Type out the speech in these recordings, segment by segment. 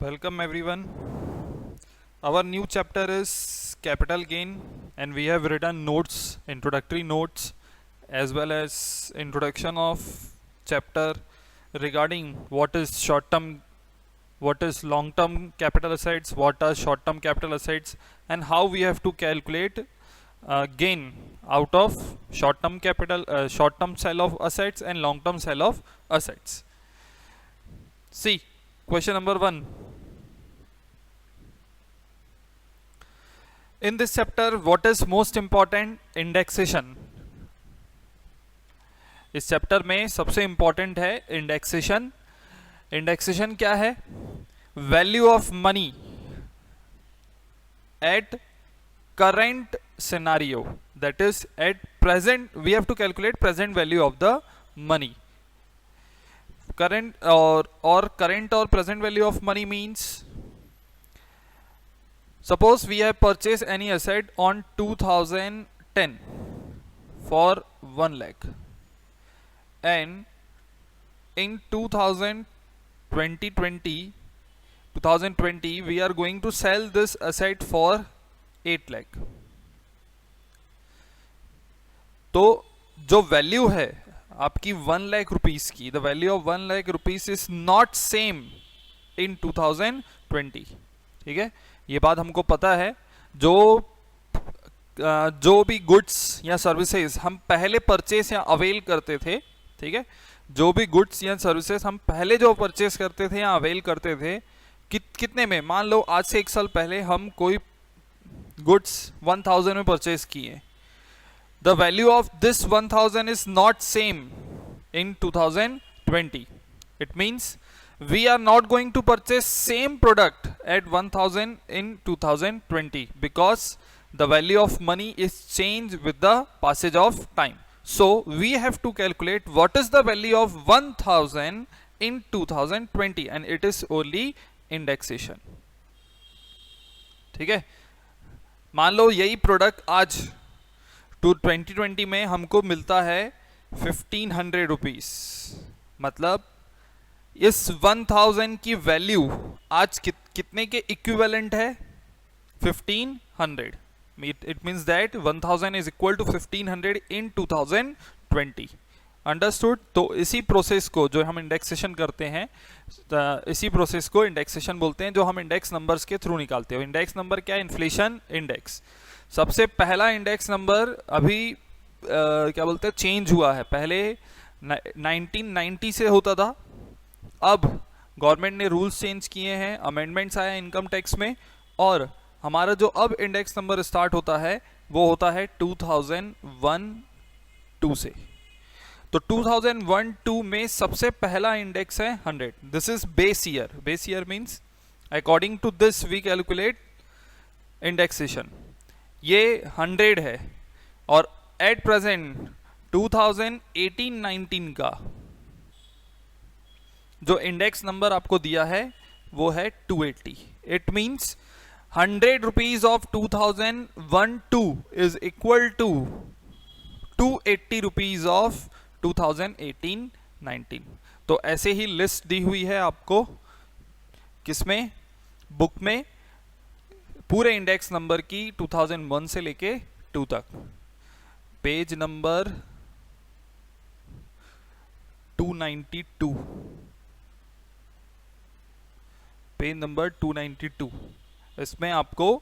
Welcome everyone. Our new chapter is capital gain, and we have written notes, introductory notes, as well as introduction of chapter regarding what is short term, what is long term capital assets, what are short term capital assets, and how we have to calculate gain out of short term capital, short term sale of assets and long term sale of assets. See, question number 1. In this chapter, what is most important? Indexation. इस chapter में सबसे important है indexation. Indexation क्या है? Value of money at current scenario, that is at present. We have to calculate present value of the money. Current और current और present value of money means, suppose we have purchased any asset on 2010 for 1 lakh, and in 2020 we are going to sell this asset for 8 lakh. तो जो value है आपकी 1 lakh rupees की, the value of 1 lakh rupees is not same in 2020. ठीक है, ये बात हमको पता है. जो भी गुड्स या सर्विसेज हम पहले परचेस या अवेल करते थे, ठीक है, जो भी गुड्स या सर्विसेज हम पहले जो परचेस करते थे या अवेल करते थे, कितने में? मान लो आज से 1 साल पहले हम कोई गुड्स 1000 में परचेस किए. The value of this 1000 is not same in 2020. It means we are not going to purchase same product at 1000 in 2020 because the value of money is changed with the passage of time. So we have to calculate what is the value of 1000 in 2020 and it is only indexation. ठीक है, मान लो यही product आज 2020 में हमको मिलता है 1500 rupees. मतलब इस 1000 की वैल्यू आज कितने के इक्विवेलेंट है? 1500. It means that 1000 is equal to 1500 in 2020. Understood? तो इसी प्रोसेस को जो हम इंडेक्सेशन करते हैं, इसी प्रोसेस को इंडेक्सेशन बोलते हैं, जो हम इंडेक्स नंबर्स के थ्रू निकालते हैं. इंडेक्स नंबर क्या है? Inflation index. सबसे पहला इंडेक्स नंबर अभी क्या बोलते हैं, चेंज हुआ है. पहले 1990 से होता था, अब गवर्नमेंट ने रूल्स चेंज किए हैं, अमेंडमेंट्स आया इनकम टैक्स में, और हमारा जो अब इंडेक्स नंबर स्टार्ट होता है वो होता है 2001-2 से. तो 2001-2 में सबसे पहला इंडेक्स है 100. This is base year. Base year means according to this we calculate indexation. ये 100 है, और एट प्रेजेंट 2018-19 का जो इंडेक्स नंबर आपको दिया है वो है 280. It means 100 rupees of 2001-2 is equal to 280 rupees of 2018-19. तो ऐसे ही लिस्ट दी हुई है आपको किसमें? बुक में, पूरे इंडेक्स नंबर की 2001 से लेके 2 तक. Page number 292. Page number 292. इसमें आपको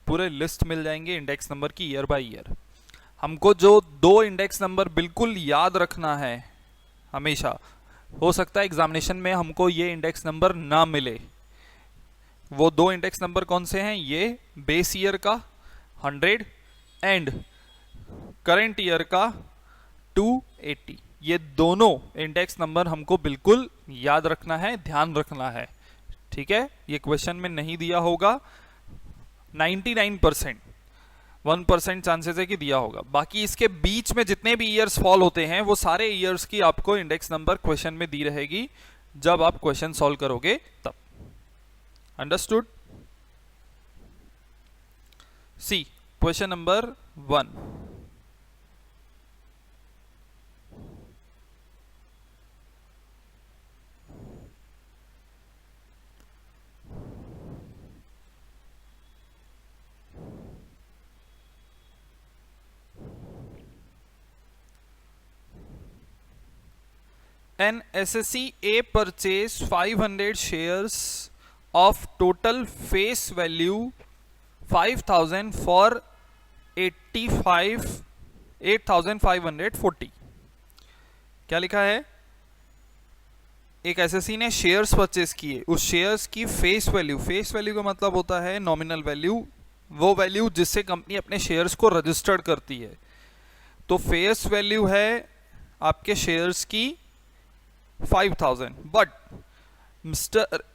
पूरे लिस्ट मिल जाएंगे इंडेक्स नंबर की ईयर बाय ईयर. हमको जो 2 इंडेक्स नंबर बिल्कुल याद रखना है हमेशा, हो सकता है एग्जामिनेशन में हमको ये इंडेक्स नंबर ना मिले. वो 2 इंडेक्स नंबर कौन से हैं? ये बेस ईयर का 100 एंड करंट ईयर का 280. ये दोनों इंडेक्स नंबर हमको बिल्कुल याद रखना है, ध्यान रखना है. ठीक है, ये क्वेश्चन में नहीं दिया होगा. 99%, 1% चांसेस है कि दिया होगा. बाकी इसके बीच में जितने भी ईयर्स फॉल होते हैं वो सारे ईयर्स की आपको इंडेक्स नंबर क्वेश्चन में दी रहेगी जब आप क्वेश्चन सॉल्व करोगे तब. Understood? See question number 1. An assessee A purchase 500 shares of total face value 5000 for 8540। क्या लिखा है? एक एसएससी ने शेयर्स परचेज किए, उस शेयर्स की फेस वैल्यू का मतलब होता है नॉमिनल वैल्यू, वो वैल्यू जिससे कंपनी अपने शेयर्स को रजिस्टर्ड करती है। तो फेस वैल्यू है आपके शेयर्स की 5000, बट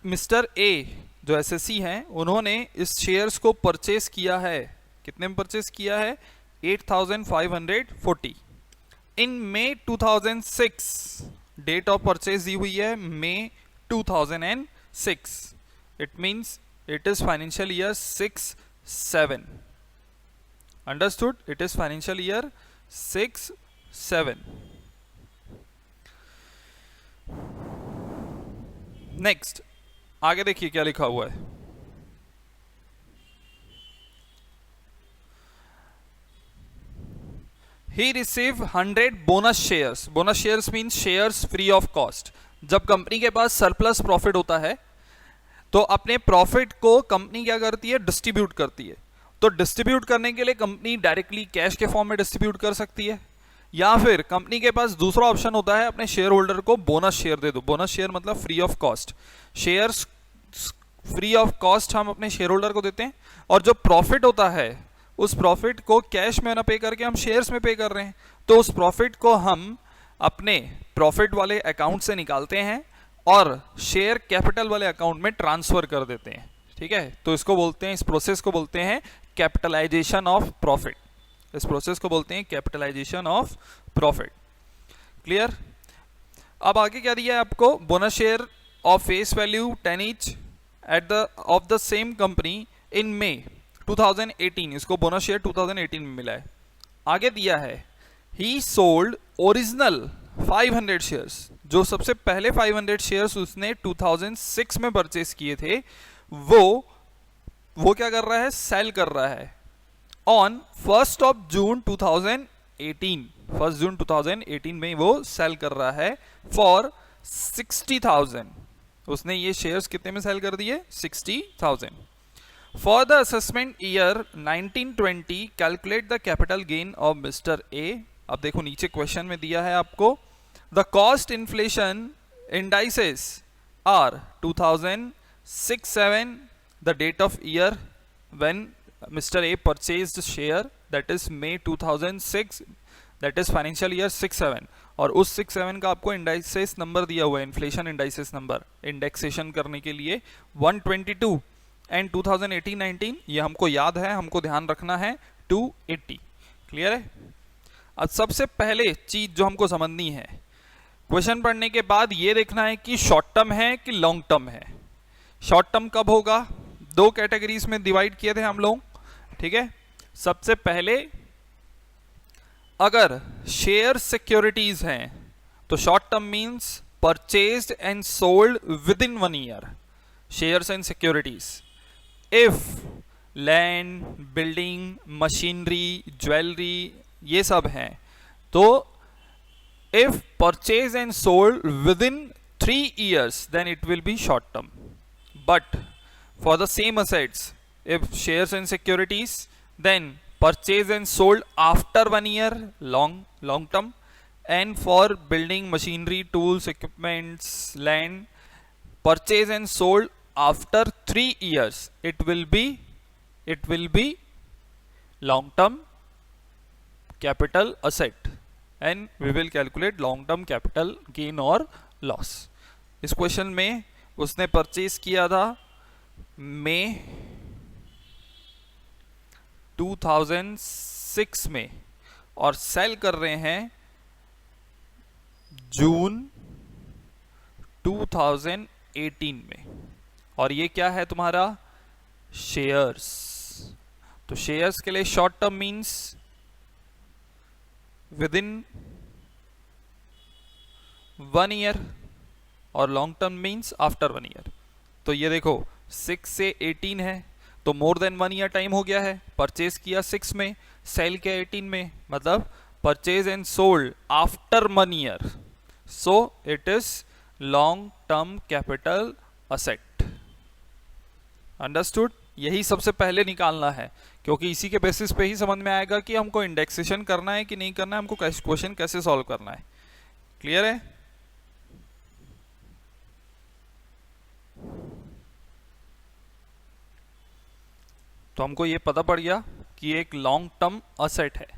मिस्टर ए जो एसएससी हैं उन्होंने इस शेयर्स को परचेज किया है, कितने में परचेज किया है? 8540 इन मई 2006। डेट ऑफ परचेज दी हुई है मई 2006। It means it is financial year 6-7। Understood? It is financial year 6-7। Next आगे देखिए क्या लिखा हुआ है। He received 100 bonus shares. Bonus shares means shares free of cost. जब कंपनी के पास सरप्लस प्रॉफिट होता है तो अपने प्रॉफिट को कंपनी क्या करती है? डिस्ट्रीब्यूट करती है। तो डिस्ट्रीब्यूट करने के लिए कंपनी डायरेक्टली कैश के फॉर्म में डिस्ट्रीब्यूट कर सकती है, या फिर कंपनी के पास दूसरा ऑप्शन होता है अपने शेयर होल्डर को बोनस शेयर दे दो। बोनस शेयर मतलब free of cost. Shares free of cost हम अपने शेयर होल्डर को देते हैं, और जो प्रॉफिट होता है उस प्रॉफिट को कैश में ना पे करके हम शेयर्स में पे कर रहे हैं, तो उस प्रॉफिट को हम अपने प्रॉफिट वाले अकाउंट से निकालते हैं और शेयर कैपिटल वाले अकाउंट में ट्रांसफर कर देते हैं। ठीक है, तो इसको बोलते हैं, इस प्रोसेस को बोलते हैं कैपिटलाइजेशन ऑफ प्रॉफिट। इस प्रोसेस को बोलते हैं कैपिटलाइजेशन ऑफ प्रॉफिट। क्लियर? अब आगे क्या दिया है आपको? Bonus share of face value 10 each at the of the same company in May 2018। इसको बोनस शेयर 2018 में मिला है। आगे दिया है ही सोल्ड ओरिजिनल 500 शेयर्स। जो सबसे पहले 500 शेयर्स उसने 2006 में परचेस किए थे, वो क्या कर रहा है? सेल कर रहा है ऑन 1 जून 2018। 1 जून 2018 में वो सेल कर रहा है फॉर 60,000। उसने ये शेयर्स कितने में सेल कर दिए? 60,000। For the assessment year 1920 calculate the capital gain of mister A. अब देखो नीचे क्वेश्चन में दिया है आपको the cost inflation indices are 2006-7, the date of year when Mr. A purchased share, that is May 2006, that is financial year 6-7, और उस 6-7 का आपको इंडाइसेस नंबर दिया हुआ है, इन्फ्लेशन इंडाइसेस नंबर इंडेक्सेशन करने के लिए 122, एंड 2018-19 ये हमको याद है, हमको ध्यान रखना है 280। क्लियर है? अब सबसे पहले चीज जो हमको समझनी है, क्वेश्चन पढ़ने के बाद ये देखना है कि शॉर्ट टर्म है कि लॉन्ग टर्म है। शॉर्ट टर्म कब होगा? दो कैटेगरीज में डिवाइड किए थे हम लोग। ठीक है, सबसे पहले अगर शेयर सिक्योरिटीज हैं तो short term means purchased and sold within 1 year. Shares and securities if land, building, machinery, jewellery ये सब हैं, तो if purchase and sold within 3 years then it will be short term. But for the same assets, if shares and securities, then purchase and sold after 1 year, long term, and for building machinery, tools, equipments, land, purchase and sold after 3 years, it will be long term capital asset, and we will calculate long term capital gain or loss। इस question में उसने purchase किया था मई 2006 में और cell कर रहे हैं जून 2018 में, और ये क्या है तुम्हारा? शेयर्स। तो शेयर्स के लिए short term means within 1 year और long term means after 1 year. तो ये देखो 6 से 18 है तो मोर देन 1 ईयर टाइम हो गया है। परचेज किया 6 में, सेल किया 18 में, मतलब purchase and sold after 1 year. So it is long term capital asset. Understood? यही सबसे पहले निकालना है, क्योंकि इसी के बेसिस पे ही समझ में आएगा कि हमको इंडेक्सेशन करना है कि नहीं करना है, हमको क्वेश्चन कैसे सॉल्व करना है। क्लियर है? तो हमको ये पता पड़ गया कि एक लॉन्ग टर्म असेट है।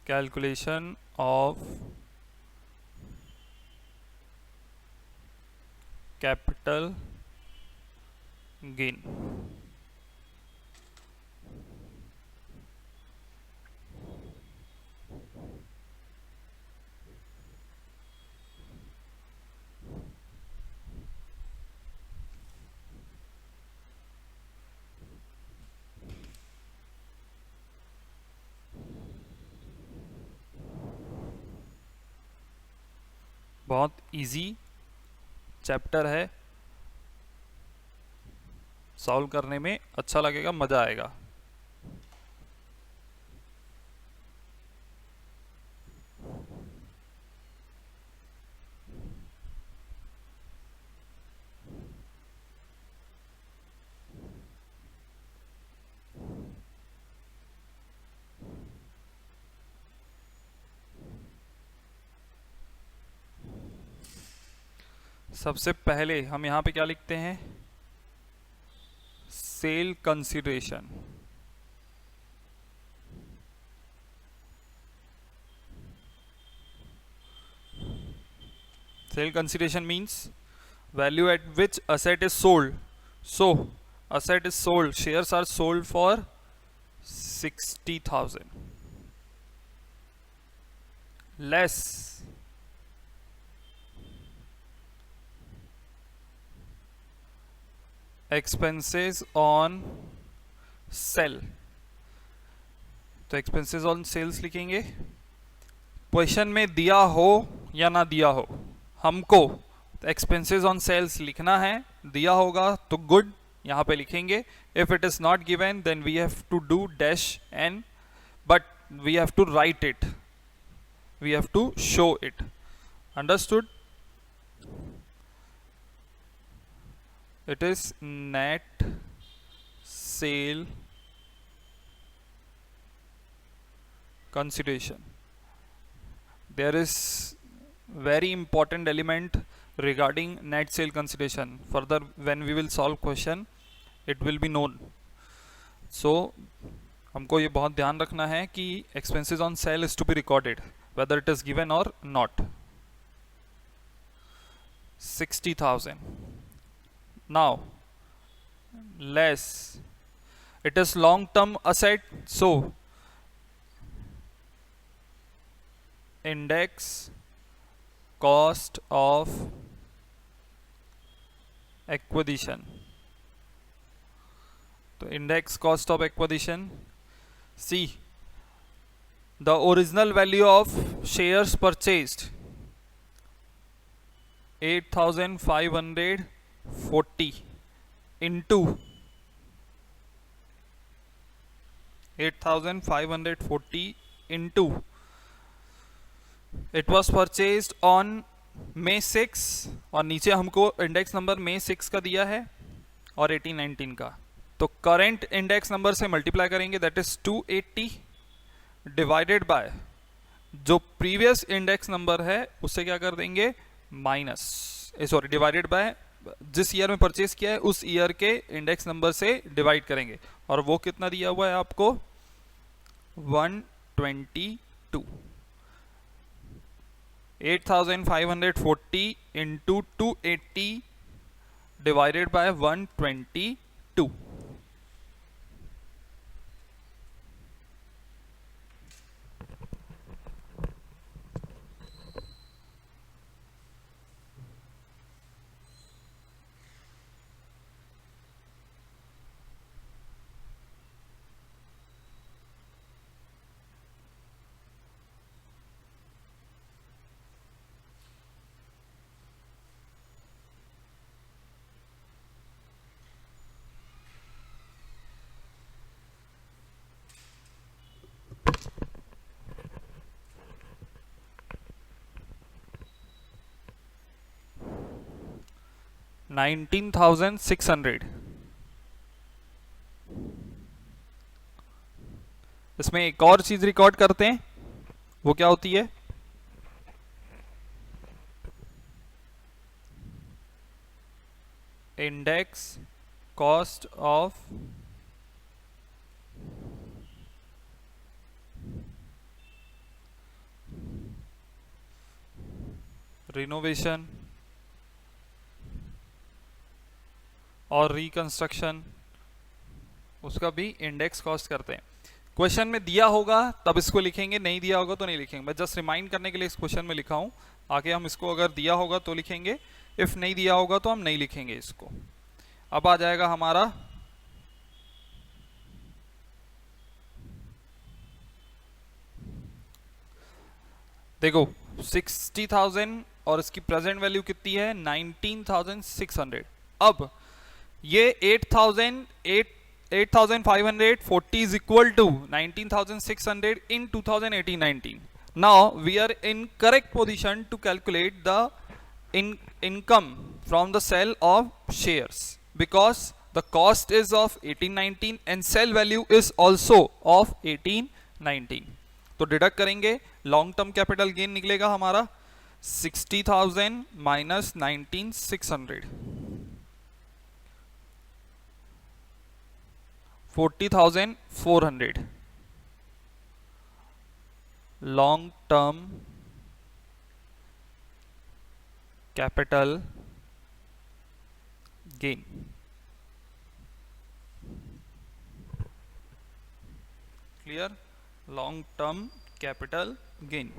Calculation of capital gain. बहुत इजी चैप्टर है, सॉल्व करने में अच्छा लगेगा, मजा आएगा। सबसे पहले हम यहाँ पे क्या लिखते हैं? Sale consideration. Sale consideration means value at which asset is sold. So asset is sold, shares are sold for 60,000 less expenses on sell। तो expenses on sales लिखेंगे। क्वेश्चन में दिया हो या ना दिया हो, हमको एक्सपेंसेस ऑन सेल्स लिखना है। दिया होगा तो गुड, यहाँ पे लिखेंगे। If it is not given then we have to do dash N, but we have to write it, we have to show it. Understood? It is net sale consideration. There is very important element regarding net sale consideration. Further when we will solve question it will be known. So हमको ये बहुत ध्यान रखना है कि expenses on sale is to be recorded whether it is given or not। 60,000 now less, it is long term asset, so index cost of acquisition। तो index cost of acquisition, see the original value of shares purchased 8,540 into 8,540 into it was purchased on May 6 और नीचे हमको index number May 6 का दिया है और 1819 का। तो करंट इंडेक्स नंबर से मल्टीप्लाई करेंगे, दैट इज 280 डिवाइडेड बाय जो प्रीवियस इंडेक्स नंबर है उससे क्या कर देंगे माइनस, सॉरी डिवाइडेड बाय जिस ईयर में परचेज किया है उस ईयर के इंडेक्स नंबर से डिवाइड करेंगे। और वो कितना दिया हुआ है आपको 122। 8,540 into 280 divided by 122। $19,600। इसमें एक और चीज रिकॉर्ड करते हैं, वो क्या होती है? इंडेक्स कॉस्ट ऑफ रिनोवेशन और रिकंस्ट्रक्शन, उसका भी इंडेक्स कॉस्ट करते हैं। क्वेश्चन में दिया होगा तब इसको लिखेंगे, नहीं दिया होगा तो नहीं लिखेंगे। मैं जस्ट रिमाइंड करने के लिए इस क्वेश्चन में लिखा हूं, आगे हम इसको अगर दिया होगा तो लिखेंगे, इफ नहीं दिया होगा तो हम नहीं लिखेंगे इसको। अब आ जाएगा हमारा देखो 60,000 और इसकी प्रेजेंट वैल्यू कितनी है 19,600। अब ये 8,540 is equal to 19,600 in 2018-19. Now we are in correct position to calculate the income from the sale of shares because the cost is of 1819 and sell value is also of 1819. तो deduct करेंगे, long term capital gain निकलेगा हमारा 60,000 minus 19,600, 40,400 long term capital gain. Clear? Long term capital gain.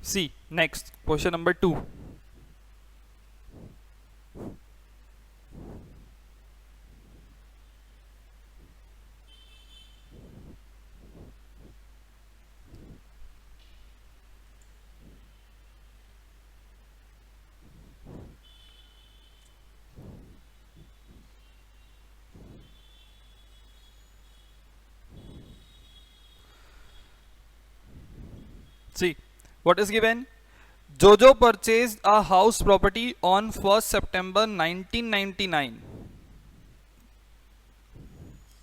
See, next question number 2. See, what is given? Jojo purchased a house property on 1st September 1999.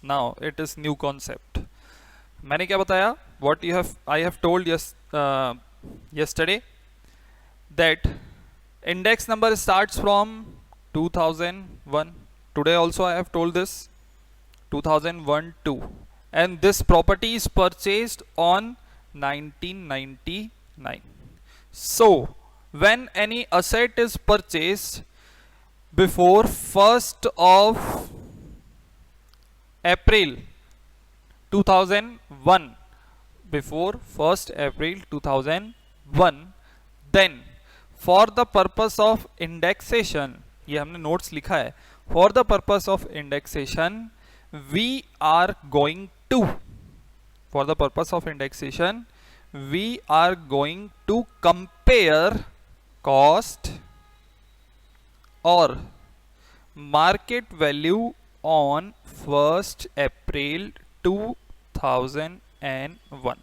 Now it is new concept. मैंने क्या बताया? What I have told yesterday that index number starts from 2001. Today also I have told this 2001-2, and this property is purchased on 1999. So when any asset is purchased before 1st of April 2001, before 1st April 2001, then for the purpose of indexation, ये हमने notes लिखा है, for the purpose of indexation we are going to compare cost or market value on 1st April 2001.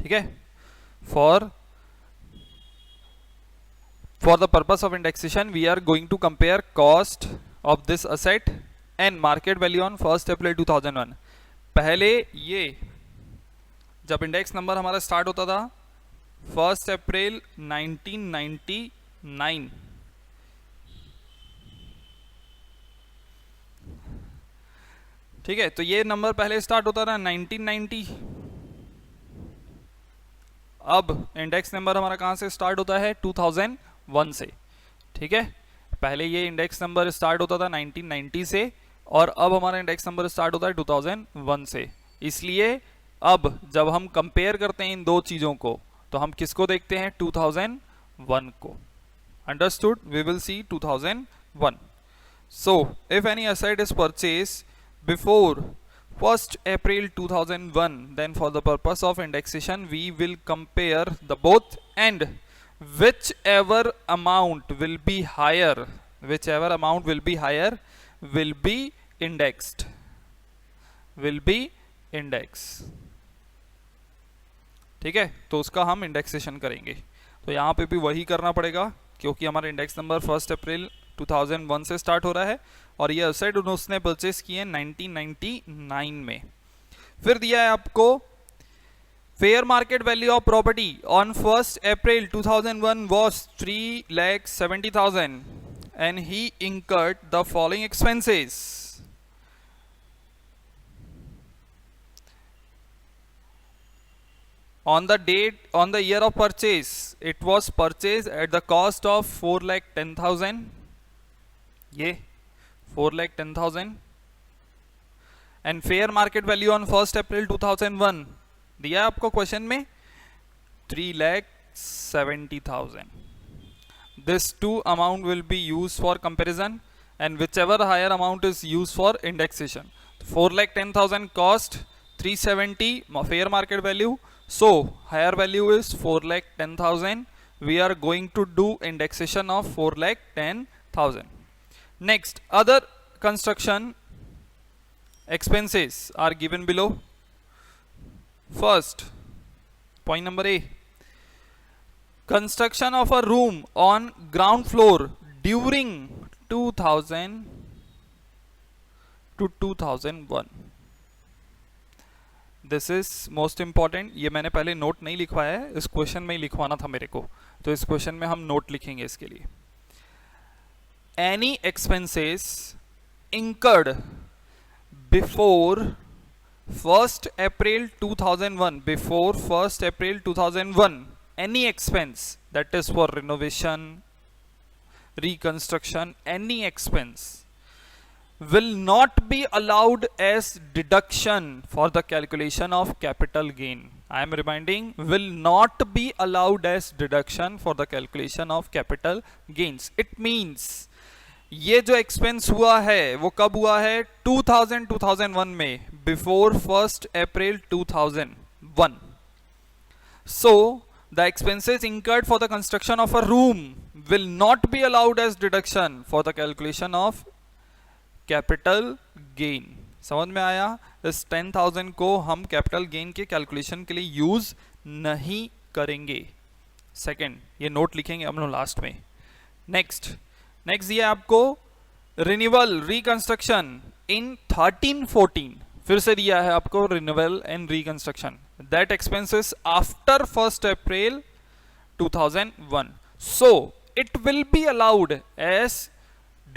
ठीक है? For the purpose of indexation we are going to compare cost of this asset and market value on 1st April 2001. पहले ये जब index number हमारा start होता था 1st अप्रैल 1999, ठीक है, तो ये नंबर पहले स्टार्ट होता था 1990। अब इंडेक्स नंबर हमारा कहां से स्टार्ट होता है 2001 से। ठीक है, पहले ये इंडेक्स नंबर स्टार्ट होता था 1990 से और अब हमारा इंडेक्स नंबर स्टार्ट होता है 2001 से। इसलिए अब जब हम कंपेयर करते हैं इन दो चीजों को तो हम किसको देखते हैं 2001 को। Understood? We will see 2001। So if any asset is purchase before 1st April 2001, then for the purpose of indexation we will compare the both, and whichever amount will be higher, will be indexed, will be index. ठीक है, तो उसका हम indexation करेंगे. तो यहाँ पे भी वही करना पड़ेगा क्योंकि हमारा इंडेक्स नंबर 1 अप्रैल 2001 से स्टार्ट हो रहा है और ये एसेट उसने परचेस किए 1999 में. फिर दिया है आपको fair market value of property on 1 April 2001 was 3,70,000 and he incurred the following expenses. On the year of purchase, it was purchased at the cost of 4,10,000. ये 4,10,000. And fair market value on 1st April 2001 दिया है आपको question में 3,70,000. This two amount will be used for comparison and whichever higher amount is used for indexation. 4,10,000 cost, 370 fair market value. So higher value is 4,10,000. We are going to do indexation of 4,10,000. Next, other construction expenses are given below. First, point number A, construction of a room on ground floor during 2000 to 2001. This is most important. ये मैंने पहले note नहीं लिखवाया है, इस question में ही लिखवाना था मेरे को, तो इस क्वेश्चन में हम नोट लिखेंगे इसके लिए. Any expenses incurred before 1st April 2001, before 1st April 2001, any expense that is for renovation, reconstruction, any expense will not be allowed as deduction for the calculation of capital gain. I am reminding, will not be allowed as deduction for the calculation of capital gains. It means ये जो expense हुआ है वो कब हुआ है 2001 में, before 1st April 2001. So the expenses incurred for the construction of a room will not be allowed as deduction for the calculation of capital gain. समझ में आया? इस 10,000 को हम कैपिटल गेन के कैलकुलेशन के लिए यूज नहीं करेंगे. सेकंड, ये नोट लिखेंगे हम लोग लास्ट में. नेक्स्ट ये आपको रिन्यूअल रिकंस्ट्रक्शन इन 13-14, फिर से दिया है आपको renewal and reconstruction. That expenses after 1st April 2001. So it will be allowed as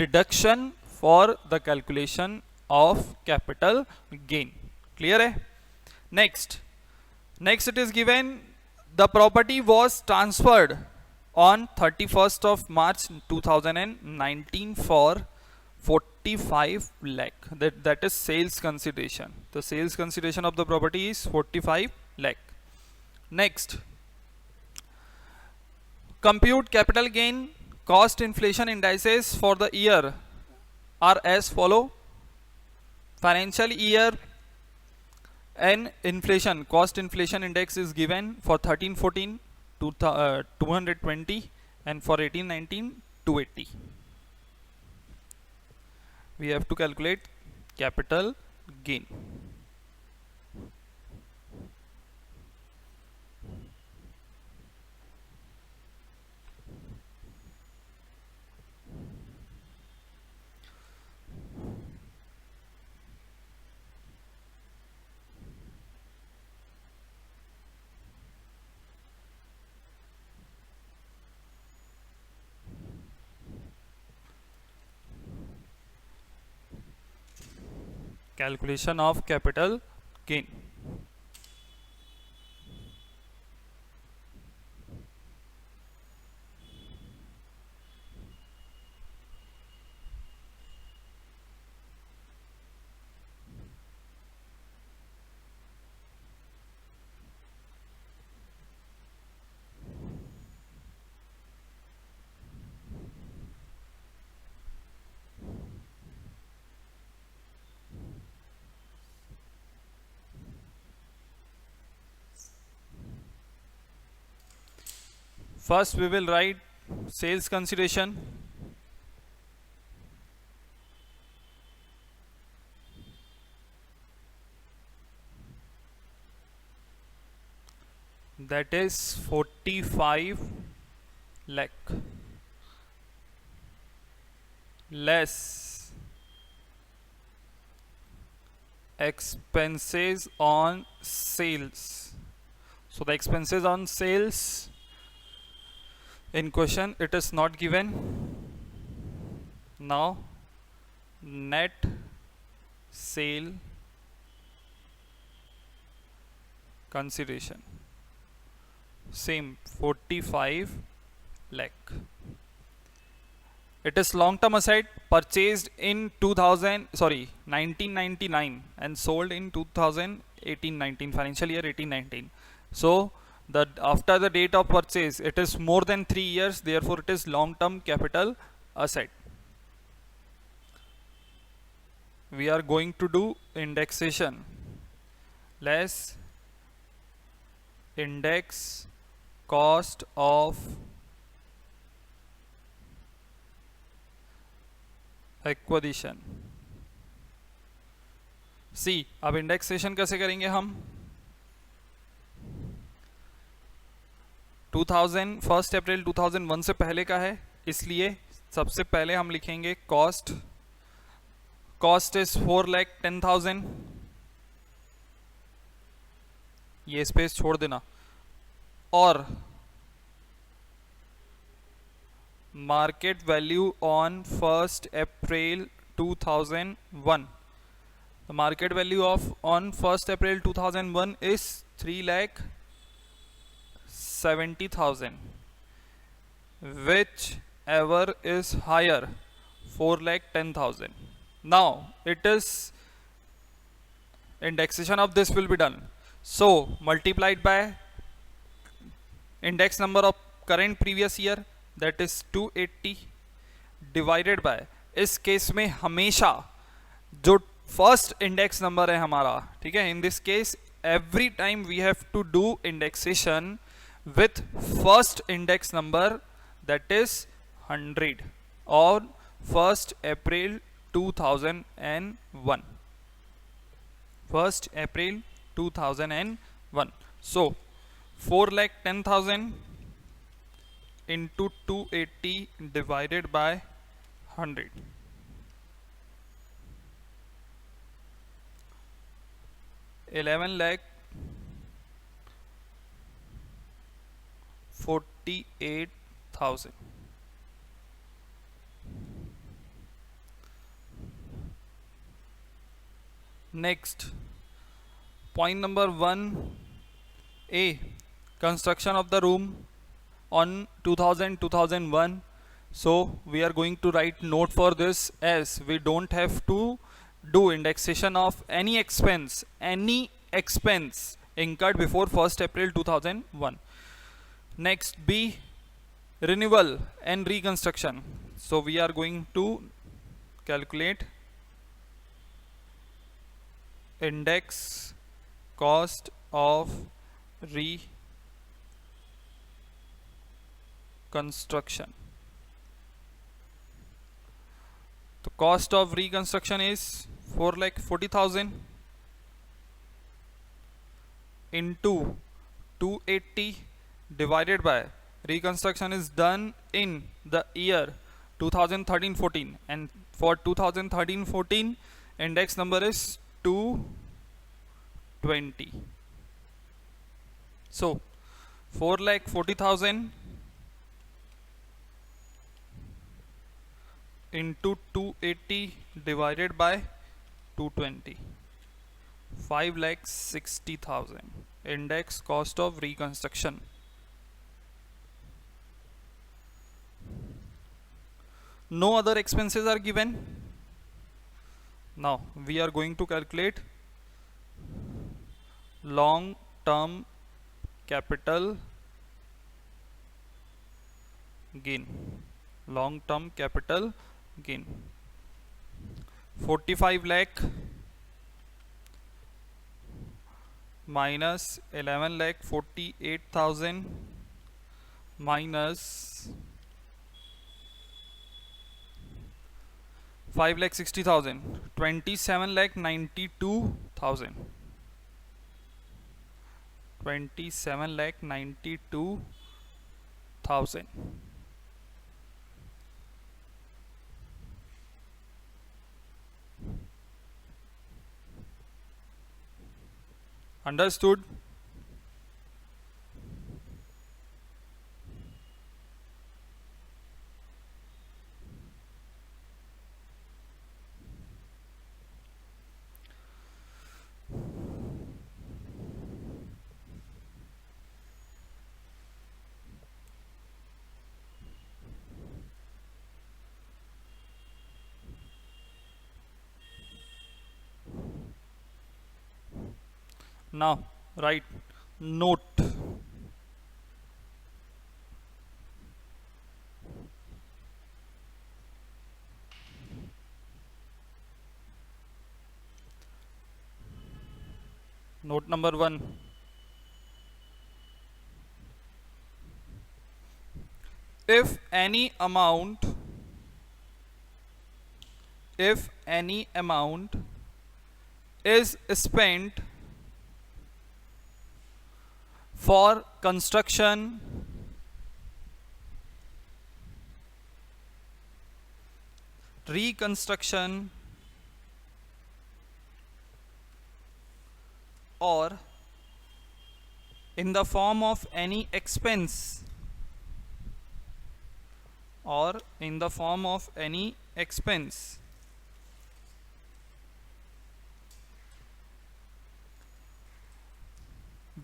deduction for the calculation of capital gain. Clear है? Next it is given the property was transferred on 31st of March 2019 for 45 lakh. That is sales consideration. The sales consideration of the property is 45 lakh. Next, compute capital gain cost inflation indices for the year are as follow. Financial year and inflation, cost inflation index is given for 13-14 to 220 and for 18-19 280. We have to calculate capital gain. Calculation of capital gain. First we will write sales consideration. That is 45 lakh less expenses on sales. So the expenses on sales in question, it is not given. Now net sale consideration, same 45 lakh. It is long term asset purchased in 1999 and sold in 2018-19 financial year 18-19. So that after the date of purchase it is more than 3 years, therefore it is long term capital asset. We are going to do indexation less index cost of acquisition. See, अब indexation कैसे करेंगे हम? 1 अप्रैल 2001 से पहले का है, इसलिए सबसे पहले हम लिखेंगे कॉस्ट. Cost is 4,10,000. ये स्पेस छोड़ देना. और market value on 1st April 2001. The market value of on 1st April 2001 is 3,70,000, whichever is higher, 4,10,000. Now it is indexation of this will be done. So multiplied by index number of current previous year, that is 280 divided by, इस case में हमेशा जो first index number है हमारा, ठीक है, in this case every time we have to do indexation with first index number, that is 100 और 1st April 2001. 1st April 2001. So 4,10,000 into 280 divided by 100. 11,48,000. Next, point number 1A, construction of the room on 2001. So we are going to write note for this, as we don't have to do indexation of any expense incurred before 1st April 2001. Next, B, renewal and reconstruction. So we are going to calculate index cost of reconstruction. The cost of reconstruction is 4,40,000 into 280 divided by, reconstruction is done in the year 2013-14, and for 2013-14 index number is 220. So 4,40,000 into 280 divided by 220, 5,60,000 index cost of reconstruction. No other expenses are given. Now we are going to calculate long term capital gain. Long term capital gain, 45 lakh minus 11,48,000 minus 5,60,000, 27,92,000, 27,92,000. Understood? Now write note. Note number 1. If any amount is spent for construction, reconstruction, or in the form of any expense,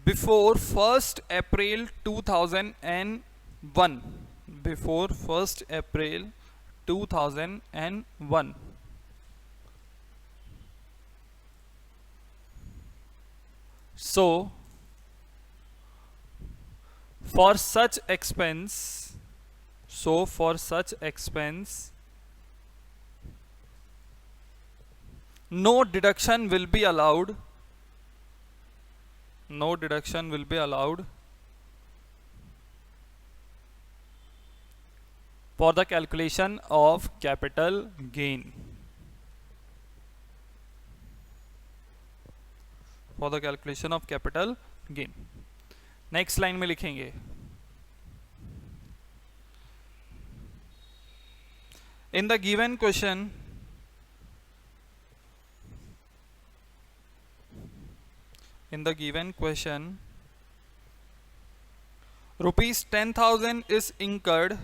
before 1st April 2001, before 1st April 2001, so for such expense, no deduction will be allowed, for the calculation of capital gain. Next line में लिखेंगे in the given question rupees 10,000 is incurred,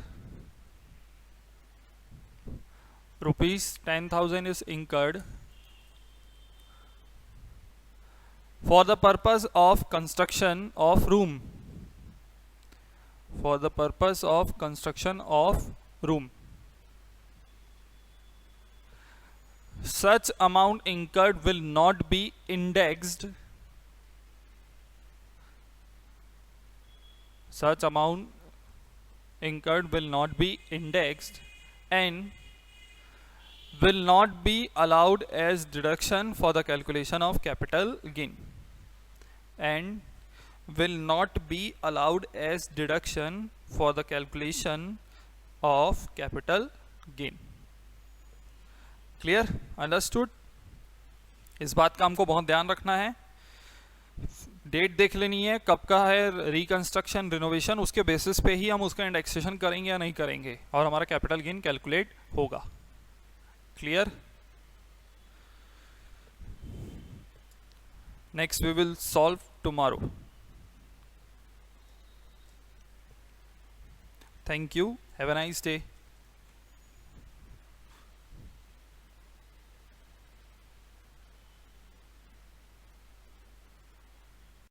for the purpose of construction of room, such amount incurred will not be indexed, and will not be allowed as deduction for the calculation of capital gain, clear? Understood? इस बात का हमको बहुत ध्यान रखना है, date देख लेनी है कब का है रिकंस्ट्रक्शन रिनोवेशन, उसके बेसिस पे ही हम उसका इंडेक्सेशन करेंगे या नहीं करेंगे और हमारा कैपिटल गेन कैलकुलेट होगा. Clear? Next we will solve tomorrow. Thank you. Have a nice day.